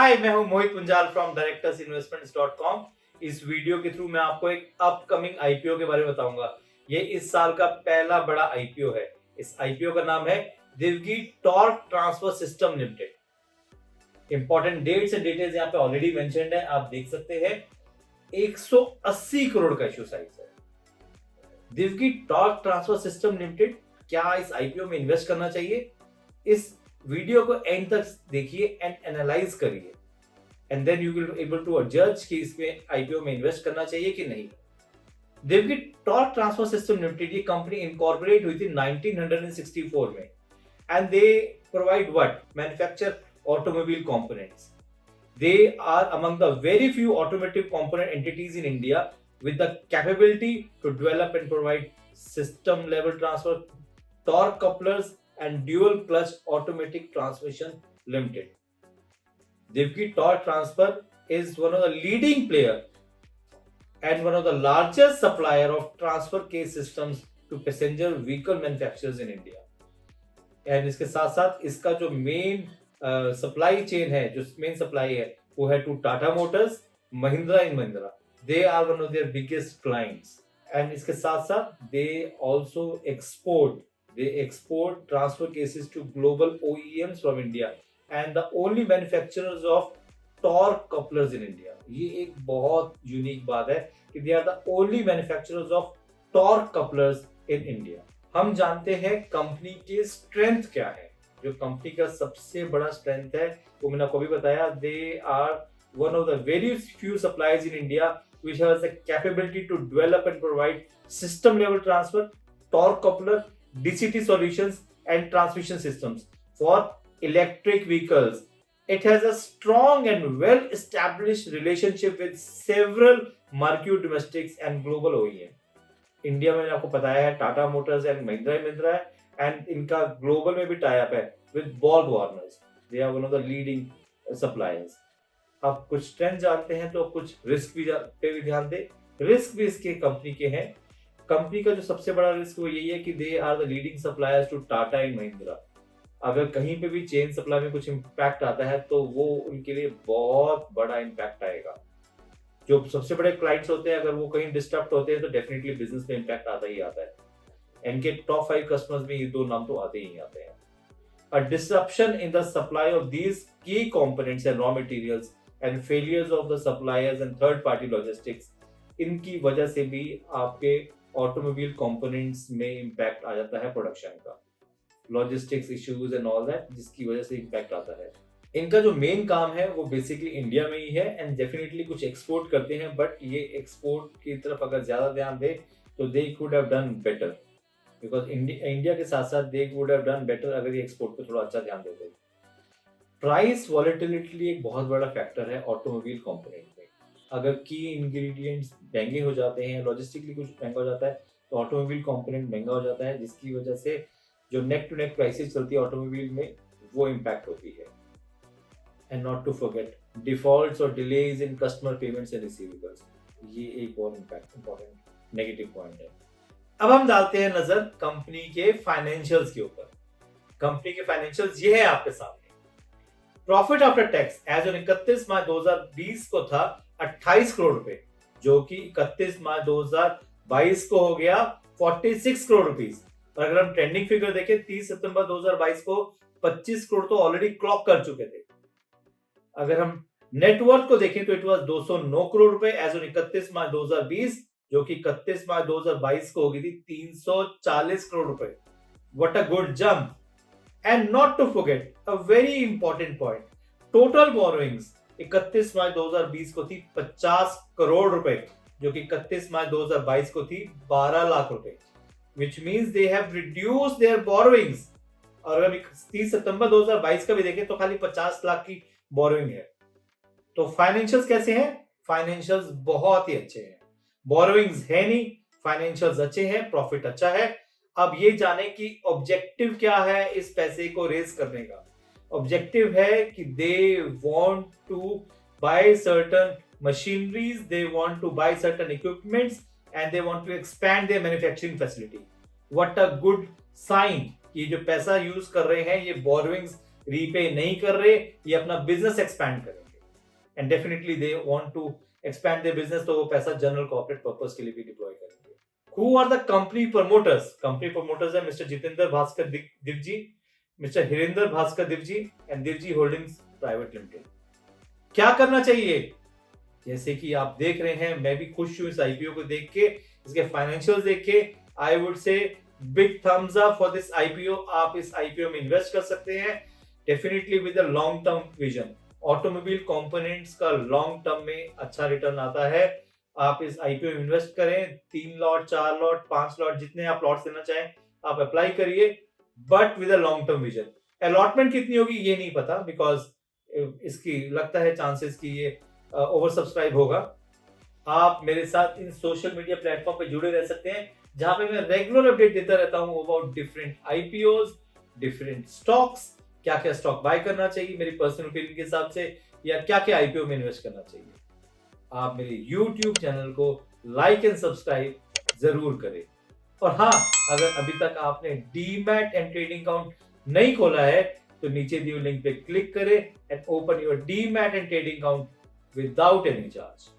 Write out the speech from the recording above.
हाय, मैं हूं मोहित Punjal from directorsinvestments.com। इस वीडियो के थ्रू मैं आपको एक अपकमिंग आईपीओ के बारे में बताऊंगा। ये इस साल का पहला बड़ा आईपीओ है। इस आईपीओ का नाम है Divgi torque transfer system limited. Important dates and details यहाँ पे ऑलरेडी मेंशन्ड है, आप देख सकते हैं। 180 करोड़ का इश्यू साइज है। Divgi torque transfer system limited, क्या इस आईपीओ में इन्वेस्ट करना चाहिए? इस वीडियो को एंड तक देखिए एंड एनालाइज करिए, and then you will able to जज कि इसमें आईपीओ में इन्वेस्ट करना चाहिए कि नहीं। दिवगी टॉर्क ट्रांसफर सिस्टम लिमिटेड, ये कंपनी इनकॉर्पोरेट हुई थी 1964 में, and they provide what? Manufacture automobile components. They are among the very few automotive component entities in India with the capability to develop and provide system level transfer, torque couplers and dual clutch automatic transmission limited. Devki Torque Transfer is one of the leading player and one of the largest supplier of transfer case systems to passenger vehicle manufacturers in India. And इसके साथ साथ इसका जो main supply chain है, जो main supply है, वो है to Tata Motors, Mahindra and Mahindra. They are one of their biggest clients. And इसके साथ साथ they also export transfer cases to global OEMs from India and the only manufacturers of torque couplers in India. ये एक बहुत unique बात है कि they are the only manufacturers of torque couplers in India. हम जानते हैं कंपनी के स्ट्रेंथ क्या है। जो कंपनी का सबसे बड़ा स्ट्रेंथ है वो मैंने आपको भी बताया, they are one of the very few suppliers in India which has the capability to develop and provide system level transfer, torque coupler, DCT solutions and transmission systems for electric vehicles. It has a strong and well established relationship with several marquee domestics and global OEM. India में आपको बताया है Tata Motors and Mahindra है, and इनका global में भी tie up है with Borg Warners. They are one of the leading suppliers. अब कुछ स्ट्रेंथ जानते हैं तो कुछ रिस्क पे भी ध्यान दे। रिस्क भी इसके कंपनी के हैं। कंपनी का जो सबसे बड़ा रिस्क वो यही है कि they are the leading suppliers to Tata and Mahindra. अगर कहीं पे भी चेन सप्लाई में कुछ इम्पैक्ट आता है तो वो उनके लिए बहुत बड़ा इम्पैक्ट आएगा। जो सबसे बड़े क्लाइंट्स होते हैं, अगर वो कहीं डिस्टर्ब होते हैं तो डेफिनेटली बिजनेस में इम्पैक्ट आता ही आता है। इनके टॉप 5 कस्टमर्स में ये दो नाम तो आते ही आते हैं। A disruption in the supply of these key components and raw materials and failures of the suppliers and third party logistics, इनकी वजह से भी आपके ऑटोमोबाइल कंपोनेंट्स में इम्पैक्ट आ जाता है प्रोडक्शन का। Logistics issues and all that, जिसकी वजह से इम्पैक्ट आता है। इनका जो मेन काम है वो बेसिकली इंडिया में ही है, एंड डेफिनेटली कुछ एक्सपोर्ट करते हैं, बट ये एक्सपोर्ट की तरफ अगर ज्यादा ध्यान दे तो they could have done better, because India के साथ साथ they would have done better अगर ये एक्सपोर्ट पे थोड़ा अच्छा ध्यान देते। प्राइस वॉलेटिलिटी एक बहुत बड़ा फैक्टर है ऑटोमोबाइल कंपोनेंट में। अगर की इंग्रेडिएंट्स महंगे हो जाते हैं, लॉजिस्टिकली कुछ महंगा हो जाता है, तो ऑटोमोबाइल कंपोनेंट महंगा हो जाता है, जिसकी वजह से जो नेक टू नेक प्राइसेस चलती है ऑटोमोबाइल में वो इम्पैक्ट होती है। And not to forget defaults और delays in customer payments and receivables, ये एक और इंपॉर्टेंट नेगेटिव पॉइंट है। अब हम डालते हैं नजर कंपनी के फाइनेंशियल्स के ऊपर। कंपनी के फाइनेंशियल्स ये है आपके सामने। Profit after tax as on 31 March 2020 को था 28 करोड़ रुपए, जो कि 31 मार्च 2022 को हो गया 46 करोड़ रुपीस। और अगर हम ट्रेंडिंग फिगर देखें 30 सितंबर 2022 को 25 करोड़ तो ऑलरेडी क्लॉक कर चुके थे। अगर हम नेटवर्थ को देखें तो इट वाज 209 करोड़ रुपए एज ऑन 31 मार्च 2020, जो कि 31 मार्च 2022 को होगी थी 340 करोड़ रुपए। What a good jump. And not to forget a very important point, total borrowings 31 March 2020 को थी 50 करोड़ रुपए, जो कि 31 मार्च 2022 को थी 12 लाख रुपए, which means they have reduced their borrowings. और अगर 30 सितंबर 2022 का भी देखें तो खाली 50 लाख की बोरोइंग है। तो फाइनेंशियल्स कैसे हैं? फाइनेंशियल्स बहुत ही अच्छे हैं। बोरोइंग्स है नहीं, फाइनेंशियल्स अच्छे हैं, प्रॉफिट अच्छा है। अब ये जाने कि ऑब्जेक्टिव क्या है इस पैसे को रेज करने का। ऑब्जेक्टिव है कि they want to buy certain machineries, they want to buy certain equipments and they want to expand their manufacturing facility. What a good sign. ये जो पैसा यूज कर रहे हैं ये बोरोइंग्स रीपे नहीं कर रहे, ये अपना बिजनेस एक्सपैंड करेंगे। And definitely they want to expand their business, तो वो पैसा जनरल कॉर्पोरेट पर्पस के लिए भी डिप्लॉय करेंगे। Who are the company promoters? Company promoters है mister Jitendra Bhaskar Divgi, mister Hirendra Bhaskar Divgi and Divgi holdings private limited. क्या करना चाहिए? जैसे कि आप देख रहे हैं, मैं भी खुश हूं इस आईपीओ को देख के, इसके फाइनेंशियल्स देख के। I would say big thumbs up for this IPO. आप इस आईपीओ में इन्वेस्ट कर सकते हैं definitely with a long term vision. Automobile components का लॉन्ग टर्म में अच्छा रिटर्न आता है। आप इस आईपीओ में इन्वेस्ट करें, 3 लॉट, 4 लॉट, 5 लॉट, जितने आप लॉट्स लेना चाहें आप अप्लाई करिए, but with a long term vision. Allotment कितनी होगी ये नहीं पता, बिकॉज इसकी लगता है चांसेस कि ये ओवर सब्सक्राइब होगा। आप मेरे साथ इन सोशल मीडिया प्लेटफॉर्म पे जुड़े रह सकते हैं, जहां पे मैं रेगुलर अपडेट देता रहता हूं about different IPOs, different stocks, क्या क्या स्टॉक बाय करना चाहिए मेरी पर्सनल ओपिनियन के हिसाब से, या क्या क्या आईपीओ में इन्वेस्ट करना चाहिए। आप मेरे यूट्यूब चैनल को लाइक एंड सब्सक्राइब जरूर करें। और हाँ, अगर अभी तक आपने डीमैट एंड ट्रेडिंग अकाउंट नहीं खोला है तो नीचे दिए लिंक पे क्लिक करें and open your demat and trading account without any charge.